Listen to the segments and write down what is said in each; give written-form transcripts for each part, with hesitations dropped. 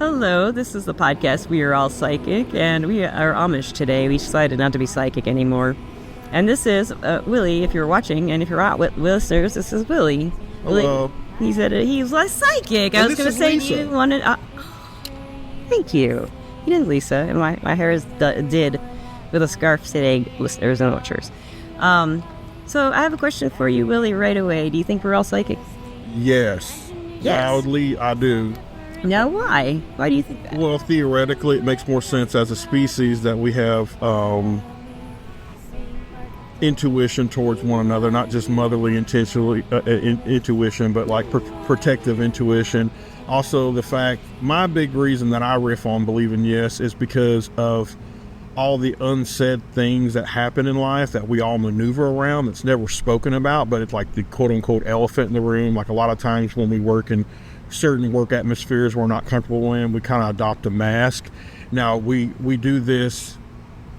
Hello, this is the podcast We Are All Psychic, and we are Amish today. We decided not to be psychic anymore. And this is Willie, if you're watching, and if you're not listeners, this is Willie. Hello. He said he was like psychic. I was going to say Lisa. you wanted... thank you. He didn't, Lisa, and my hair is did with a scarf today, listeners and watchers. So I have a question for you, Willie, right away. Do you think we're all psychic? Yes. Loudly, I do. No, why? Why do you think that? Well, theoretically, it makes more sense as a species that we have intuition towards one another, not just motherly intuition, but like protective intuition. Also, the fact, my big reason that I riff on believing yes is because of all the unsaid things that happen in life that we all maneuver around that's never spoken about, but it's like the quote-unquote elephant in the room. Like a lot of times when we work in certain work atmospheres we're not comfortable in, we kind of adopt a mask. Now we do this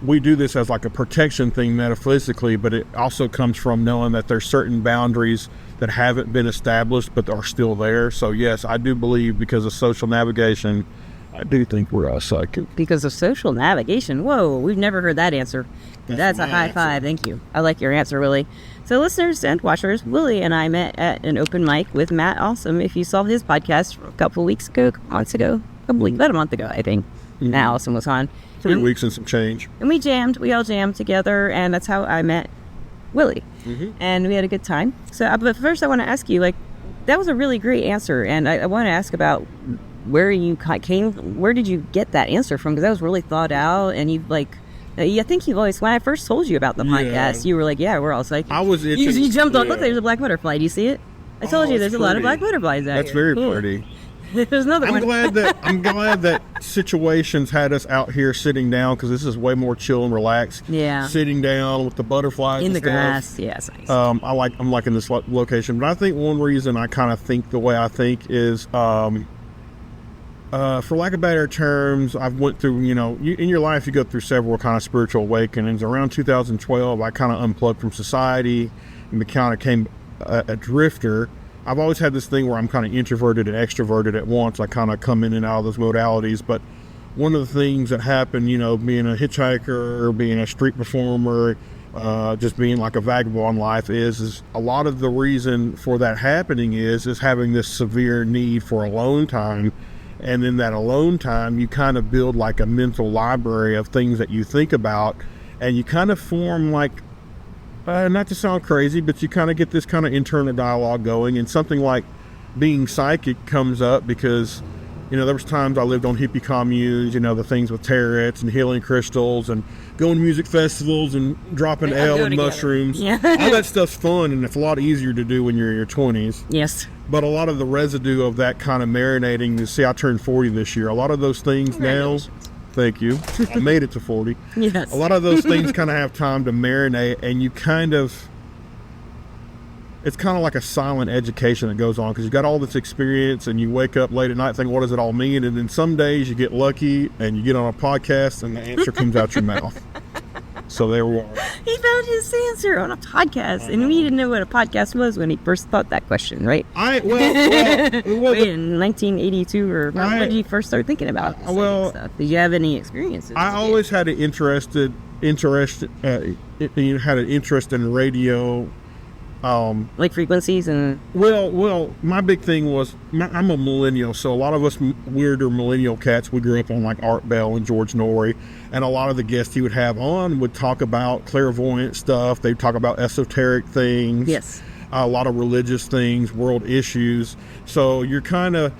as like a protection thing metaphysically, but it also comes from knowing that there's certain boundaries that haven't been established but are still there. So yes, I do believe because of social navigation, I do think we're all psychic. Because of social navigation? Whoa, we've never heard that answer. That's a high answer. Five. Thank you. I like your answer, Willie. So listeners and watchers, Willie and I met at an open mic with Matt Awesome. If you saw his podcast a couple months ago, about a month ago, I think. Mm-hmm. Matt Awesome was on. 3 weeks and some change. And we all jammed together, and that's how I met Willie. Mm-hmm. And we had a good time. So, but first I want to ask you, that was a really great answer, and I want to ask about where you where did you get that answer from? Because that was really thought out, and I think you've always, when I first told you about the podcast, you were like, yeah, we're all psychic. I was itching. You jumped on, look, there's a black butterfly. Do you see it? I told you there's a lot of black butterflies out here. That's very Cool. pretty. There's another one. I'm glad that situations had us out here sitting down, because this is way more chill and relaxed. Yeah. Sitting down with the butterflies In the and stuff. grass. Yeah, it's nice. I'm liking this location, but I think one reason I kind of think the way I think is, for lack of better terms, I've went through, in your life you go through several kind of spiritual awakenings. Around 2012, I kind of unplugged from society and kind of became a drifter. I've always had this thing where I'm kind of introverted and extroverted at once. I kind of come in and out of those modalities. But one of the things that happened, being a hitchhiker, being a street performer, just being like a vagabond life is a lot of the reason for that happening is having this severe need for alone time. And in that alone time, you kind of build like a mental library of things that you think about, and you kind of form like, not to sound crazy, but you kind of get this kind of internal dialogue going, and something like being psychic comes up because, there was times I lived on hippie communes, the things with tarots and healing crystals and going to music festivals and dropping L and mushrooms. Yeah. All that stuff's fun, and it's a lot easier to do when you're in your 20s. Yes. But a lot of the residue of that kind of marinating, I turned 40 this year. A lot of those things now, thank you, I made it to 40. Yes. A lot of those things kind of have time to marinate, and it's kind of like a silent education that goes on, because you got all this experience and you wake up late at night thinking, what does it all mean? And then some days you get lucky and you get on a podcast and the answer comes out your mouth. So there we are. He found his answer on a podcast, and we didn't know what a podcast was when he first thought that question, right? Wait, in 1982, or when did you first start thinking about this stuff? Did you have any experiences? I always had an interest in radio. Like frequencies and... Well, my big thing was, I'm a millennial, so a lot of us weirder millennial cats, we grew up on like Art Bell and George Norrie, and a lot of the guests he would have on would talk about clairvoyant stuff. They'd talk about esoteric things. Yes. A lot of religious things, world issues. So you're kind of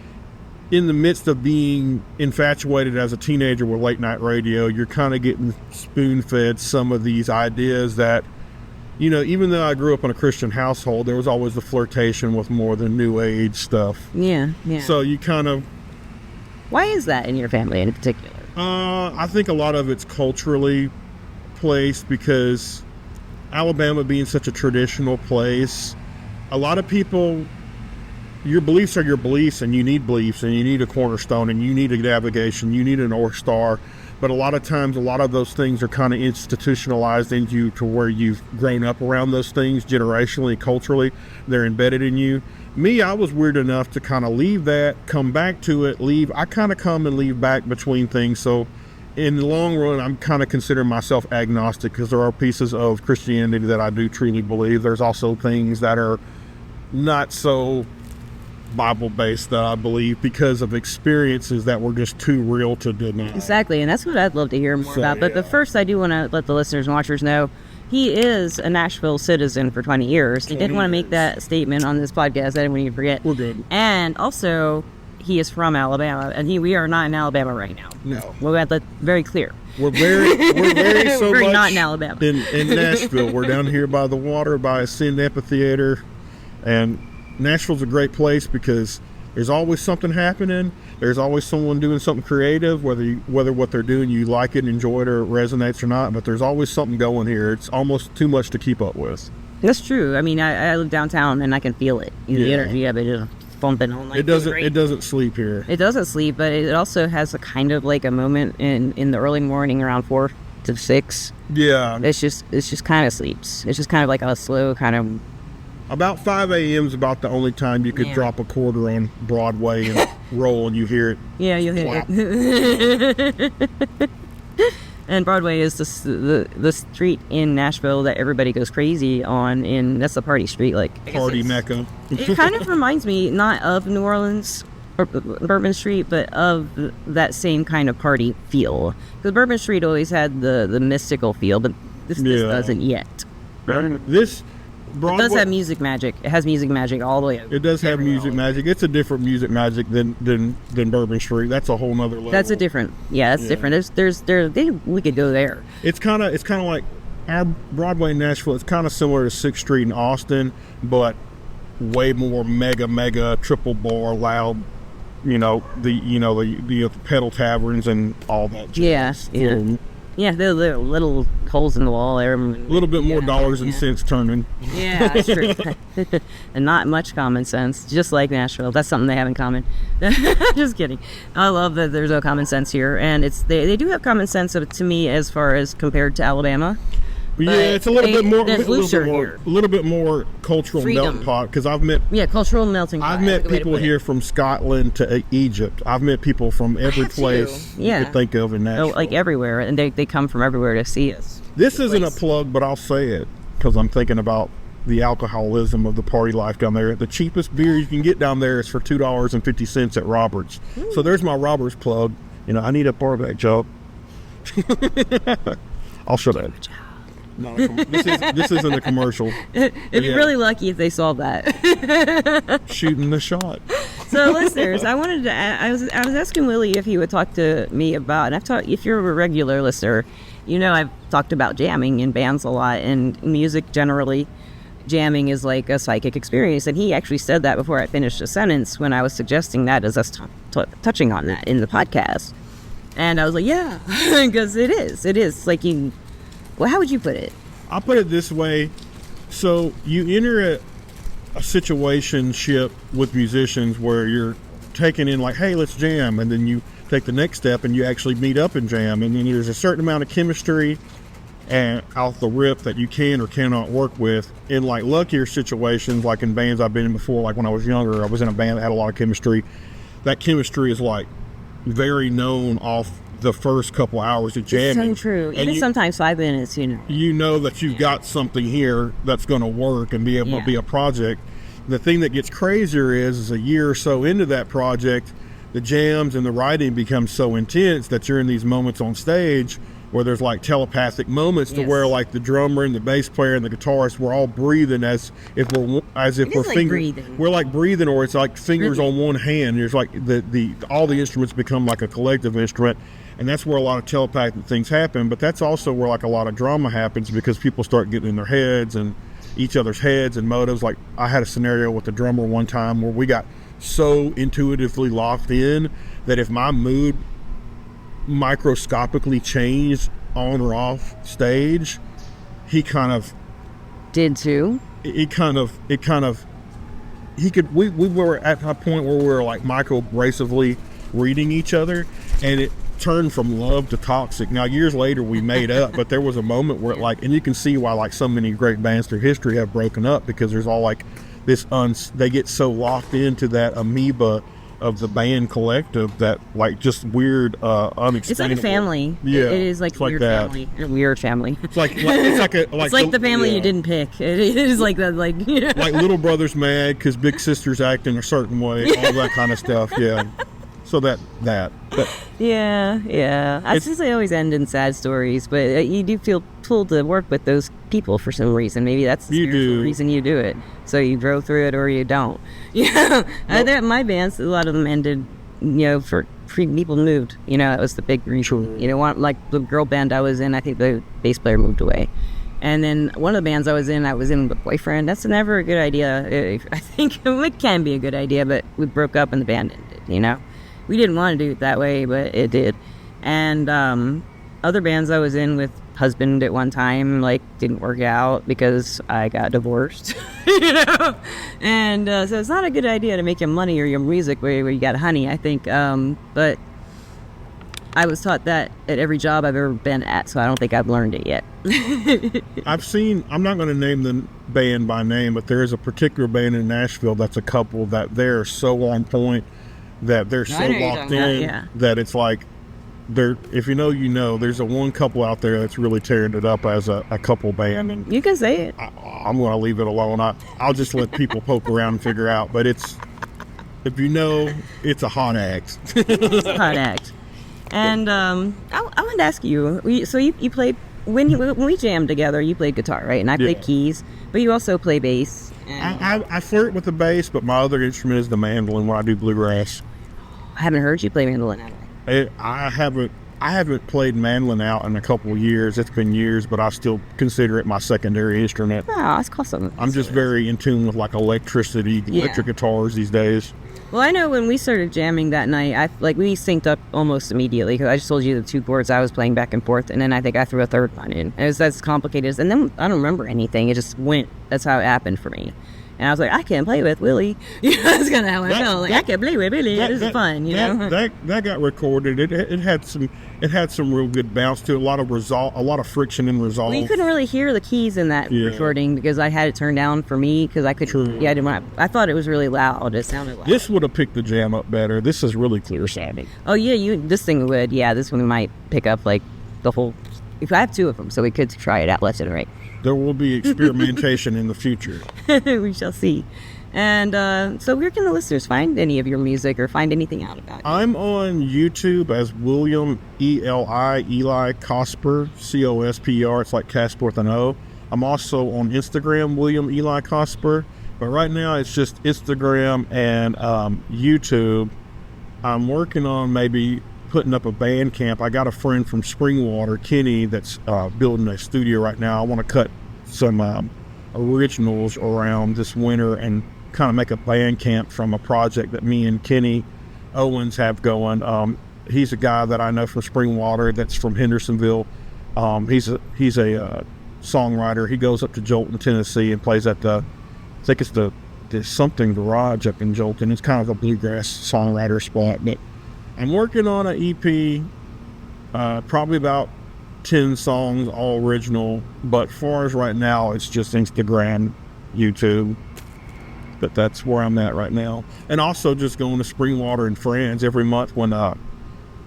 in the midst of being infatuated as a teenager with late night radio. You're kind of getting spoon-fed some of these ideas that, even though I grew up in a Christian household, there was always the flirtation with more than new age stuff. Yeah. So you kind of... Why is that in your family in particular? I think a lot of it's culturally placed, because Alabama being such a traditional place, a lot of people, your beliefs are your beliefs, and you need beliefs, and you need a cornerstone, and you need a navigation, you need a North Star. But a lot of times, a lot of those things are kind of institutionalized into where you've grown up around those things generationally, culturally. They're embedded in you. Me, I was weird enough to kind of leave that, come back to it, leave. I kind of come and leave back between things. So in the long run, I'm kind of considering myself agnostic, because there are pieces of Christianity that I do truly believe. There's also things that are not so Bible-based that I believe, because of experiences that were just too real to deny. Exactly, and that's what I'd love to hear more about. But first, I do want to let the listeners and watchers know he is a Nashville citizen for 20 years. He didn't want to make that statement on this podcast. I didn't want you to forget. We're good. And also, he is from Alabama, and we are not in Alabama right now. No. We'll have that very clear. We're very so We're much not in Alabama. In Nashville. We're down here by the water, by Ascend Amphitheater, and Nashville's a great place because there's always something happening. There's always someone doing something creative, whether what they're doing you like it and enjoy it or it resonates or not. But there's always something going here. It's almost too much to keep up with. That's true. I mean, I live downtown and I can feel it. The energy of it is pumping all night. It doesn't sleep here. It doesn't sleep, but it also has a kind of like a moment in the early morning around 4 to 6. Yeah. It's just kind of sleeps. It's just kind of like a slow kind of. About 5 a.m. is about the only time you could drop a quarter on Broadway and roll and you hear it. Yeah, you'll hear it. And Broadway is the street in Nashville that everybody goes crazy on, and that's the party street. Like party mecca. It kind of reminds me not of New Orleans or Bourbon Street, but of that same kind of party feel. Because Bourbon Street always had the mystical feel, but this doesn't yet. This Broadway, it does have music magic. It has music magic all the way over. It does have music magic. It's a different music magic than Bourbon Street. That's a whole nother level. That's a different. Yeah, that's different. We could go there. It's kind of like our Broadway in Nashville. It's kind of similar to 6th Street in Austin, but way more mega triple bar loud. The pedal taverns and all that. Jazz. Yeah, the little holes in the wall there. A little bit more dollars and cents turning. Yeah, that's true. And not much common sense, just like Nashville. That's something they have in common. Just kidding. I love that there's no common sense here. And they do have common sense to me as far as compared to Alabama. Yeah, it's a little bit more here. A little bit more cultural melting pot, because I've met cultural melting pot. I've met people here from Scotland to Egypt. I've met people from every place you could think of in Nashville. Like everywhere, and they come from everywhere to see us. This isn't a plug, but I'll say it because I'm thinking about the alcoholism of the party life down there. The cheapest beer you can get down there is for $2.50 at Roberts. Ooh. So there's my Roberts plug. I need a bar back job. I'll shut up. This isn't a commercial. It'd be really lucky if they saw that. Shooting the shot. So, listeners, I was asking Willie if he would talk to me about, and if you're a regular listener, I've talked about jamming in bands a lot, and music generally. Jamming is like a psychic experience, and he actually said that before I finished a sentence when I was suggesting that as us touching on that in the podcast. And I was like, yeah, because it is like well, how would you put it? I'll put it this way. So you enter a situationship with musicians where you're taking in like, hey, let's jam. And then you take the next step and you actually meet up and jam. And then there's a certain amount of chemistry and off the rip that you can or cannot work with. In like luckier situations, like in bands I've been in before, like when I was younger, I was in a band that had a lot of chemistry. That chemistry is like very known off the first couple hours of jamming. It's so true. Even sometimes 5 minutes, You know that you've got something here that's going to work and be able to be a project. The thing that gets crazier is a year or so into that project, the jams and the writing become so intense that you're in these moments on stage where there's like telepathic moments to where like the drummer and the bass player and the guitarist, we're all breathing as if we're breathing. We're like breathing, or it's like fingers on one hand. There's like all the instruments become like a collective instrument. And that's where a lot of telepathic things happen, but that's also where like a lot of drama happens because people start getting in their heads and each other's heads and motives. Like I had a scenario with the drummer one time where we got so intuitively locked in that if my mood microscopically changed on or off stage, he kind of did too. We were at a point where we were like micro-abrasively reading each other, and it turned from love to toxic. Now years later we made up, but there was a moment where and you can see why like so many great bands through history have broken up, because there's all like they get so locked into that amoeba of the band collective that like just weird, unexplainable. It's like a family. Yeah, it is like it's a weird family. A weird family. It's like it's like the family you didn't pick. It is like that, like like little brother's mad because big sister's acting a certain way, all that kind of stuff. Yeah. So that. But yeah. I since they always end in sad stories, but you do feel pulled to work with those people for some reason. Maybe that's the spiritual reason you do it. So you grow through it or you don't. Yeah. My bands, a lot of them ended, for people moved. That was the big reason. Like the girl band I was in, I think the bass player moved away. And then one of the bands I was in with a boyfriend. That's never a good idea. I think it can be a good idea, but we broke up and the band ended, We didn't want to do it that way, but it did. And other bands I was in with husband at one time, didn't work out because I got divorced, And so it's not a good idea to make your money or your music where you got honey, I think. But I was taught that at every job I've ever been at, so I don't think I've learned it yet. I'm not going to name the band by name, but there is a particular band in Nashville that's a couple that they're so on point, that they're so locked in that it's like if there's a one couple out there that's really tearing it up as a couple band. And you can say it. I'm going to leave it alone. I'll just let people poke around and figure out. But it's a hot act. It's a hot act. And I wanted to ask you. So you play when we jammed together. You played guitar, right? And I played keys, but you also play bass. I flirt with the bass, but my other instrument is the mandolin when I do bluegrass. I haven't heard you play mandolin at all. I haven't played mandolin out in a couple of years. It's been years, but I still consider it my secondary instrument. Oh, that's awesome. I'm just very in tune with electric guitars these days. Well, I know when we started jamming that night, we synced up almost immediately because I just told you the two chords I was playing back and forth, and then I think I threw a third one in. It was as complicated and then I don't remember anything. It just went. That's how it happened for me. And I was like, I can't play with Willie. That's kind of how I felt. I can't play with Willie. This is fun, That got recorded. It had some real good bounce to it. A lot of friction and resolve. Well, you couldn't really hear the keys in that recording because I had it turned down for me because I could. True. Yeah, I thought it was really loud. It sounded loud. This would have picked the jam up better. This is really clear sounding. Oh yeah, this thing would. Yeah, this one might pick up the whole. If I have two of them, so we could try it out left and right. There will be experimentation in the future. We shall see. And so where can the listeners find any of your music or find anything out about you? I'm on YouTube as William Eli Cosper, Cosper. It's like Casper with an O. I'm also on Instagram, William Eli Cosper. But right now it's just Instagram and YouTube. I'm working on maybe putting up a band camp. I got a friend from Springwater, Kenny, that's building a studio right now. I want to cut some originals around this winter and kind of make a band camp from a project that me and Kenny Owens have going. He's a guy that I know from Springwater that's from Hendersonville. He's a songwriter. He goes up to Jolton, Tennessee and plays at I think it's the something garage up in Jolton. It's kind of a bluegrass songwriter spot, but I'm working on an EP, probably about 10 songs, all original. But far as right now, it's just Instagram, YouTube. But that's where I'm at right now. And also just going to Springwater and Friends every month when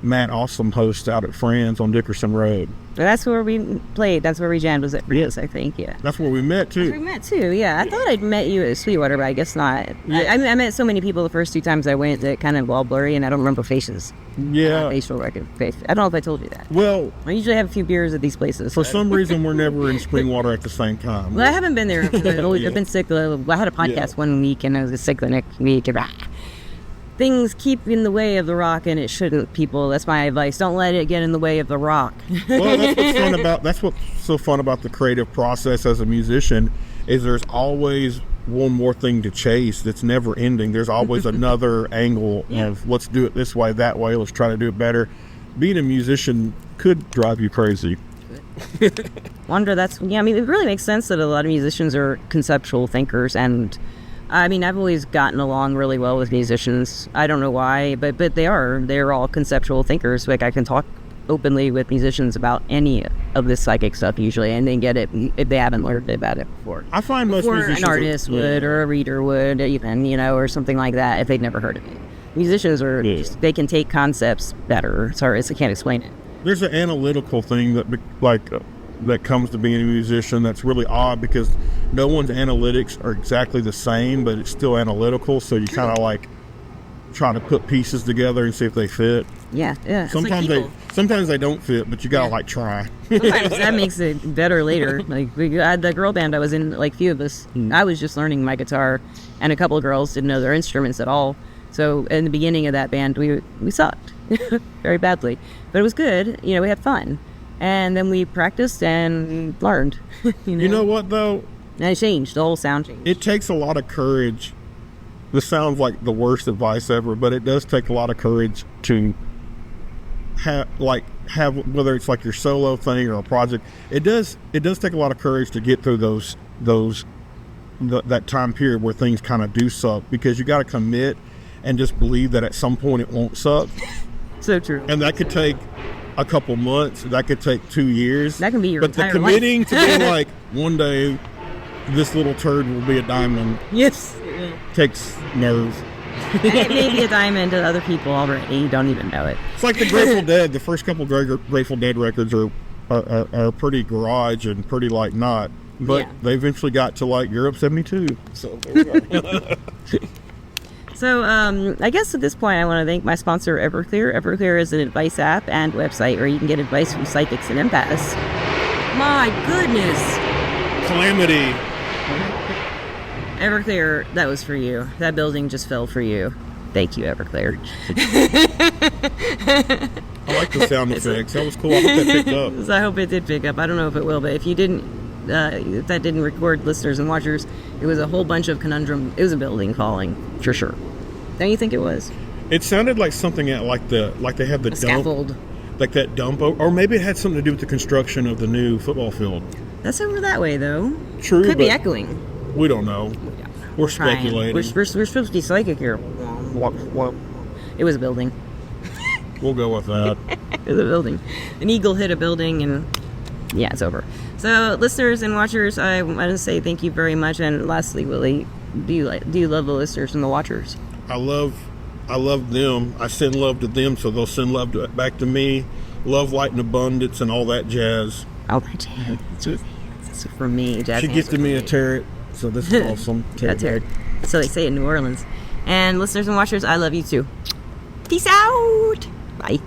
Matt Awesome hosts out at Friends on Dickerson Road. That's where we played. That's where we jammed. Was at Friends, I think. Yeah. That's where we met too. Yeah. I thought I'd met you at Sweetwater, but I guess not. Yeah. I met so many people the first two times I went that kind of all blurry, and I don't remember faces. Yeah. Facial record. I don't know if I told you that. Well, I usually have a few beers at these places. For some reason, we're never in Springwater at the same time. Well, I haven't been there. I've been sick. I had a podcast one week, and I was sick the next week. Things keep in the way of the rock, and it shouldn't, people. That's my advice. Don't let it get in the way of the rock. Well, that's what's so fun about the creative process as a musician is there's always one more thing to chase that's never ending. There's always another angle of let's do it this way, that way, let's try to do it better. Being a musician could drive you crazy. Wonder it really makes sense that a lot of musicians are conceptual thinkers, and I've always gotten along really well with musicians. I don't know why, but they're all conceptual thinkers. I can talk openly with musicians about any of this psychic stuff usually, and they get it if they haven't learned about it before. I find most Before musicians an artist would, or a reader would, even, or something like that, if they'd never heard of it. Musicians are, they can take concepts better. Sorry, I can't explain it. There's an analytical thing that comes to being a musician that's really odd, because no one's analytics are exactly the same, but it's still analytical. So you kind of like try to put pieces together and see if they fit. Yeah. Sometimes they don't fit, but you gotta like try. Sometimes that makes it better later. Like we had the girl band I was in, like few of us. I was just learning my guitar, and a couple of girls didn't know their instruments at all. So in the beginning of that band, we sucked very badly, but it was good. We had fun, and then we practiced and learned. You know what though? And it changed. The whole sound changed. It takes a lot of courage. This sounds like the worst advice ever, but it does take a lot of courage to have whether it's like your solo thing or a project. It does take a lot of courage to get through that time period where things kind of do suck, because you got to commit and just believe that at some point it won't suck. So true. And that could take a couple months. That could take 2 years. That can be your entire life. But the committing to be like, one day this little turd will be a diamond. Yes. Takes nerve. It may be a diamond to other people already. You don't even know it. It's like the Grateful Dead. The first couple Grateful Dead records are pretty garage and pretty like not. But they eventually got to like Europe 72. So there we go. So, I guess at this point, I want to thank my sponsor, Everclear. Everclear is an advice app and website where you can get advice from psychics and empaths. My goodness. Calamity. Everclear, that was for you. That building just fell for you. Thank you, Everclear. I like the sound effects. That was cool. I hope that picked up. I hope it did pick up. I don't know if it will, but if you didn't, if that didn't record listeners and watchers, it was a whole bunch of conundrum. It was a building falling, for sure. Don't you think it was? It sounded like something like they had the dump, scaffold, like that dump, or maybe it had something to do with the construction of the new football field. That's over that way, though. True, could be echoing. We don't know. We're speculating. We're supposed to be psychic here. It was a building. We'll go with that. It was a building. An eagle hit a building, and yeah, it's over. So, listeners and watchers, I want to say thank you very much. And lastly, Willie, do you love the listeners and the watchers? I love them. I send love to them, so they'll send love back to me. Love, light, and abundance, and all that jazz. All that jazz. It's for me. Jazz. She gifted me a tarot, so this is awesome. A tarot. So they say in New Orleans. And listeners and watchers, I love you too. Peace out. Bye.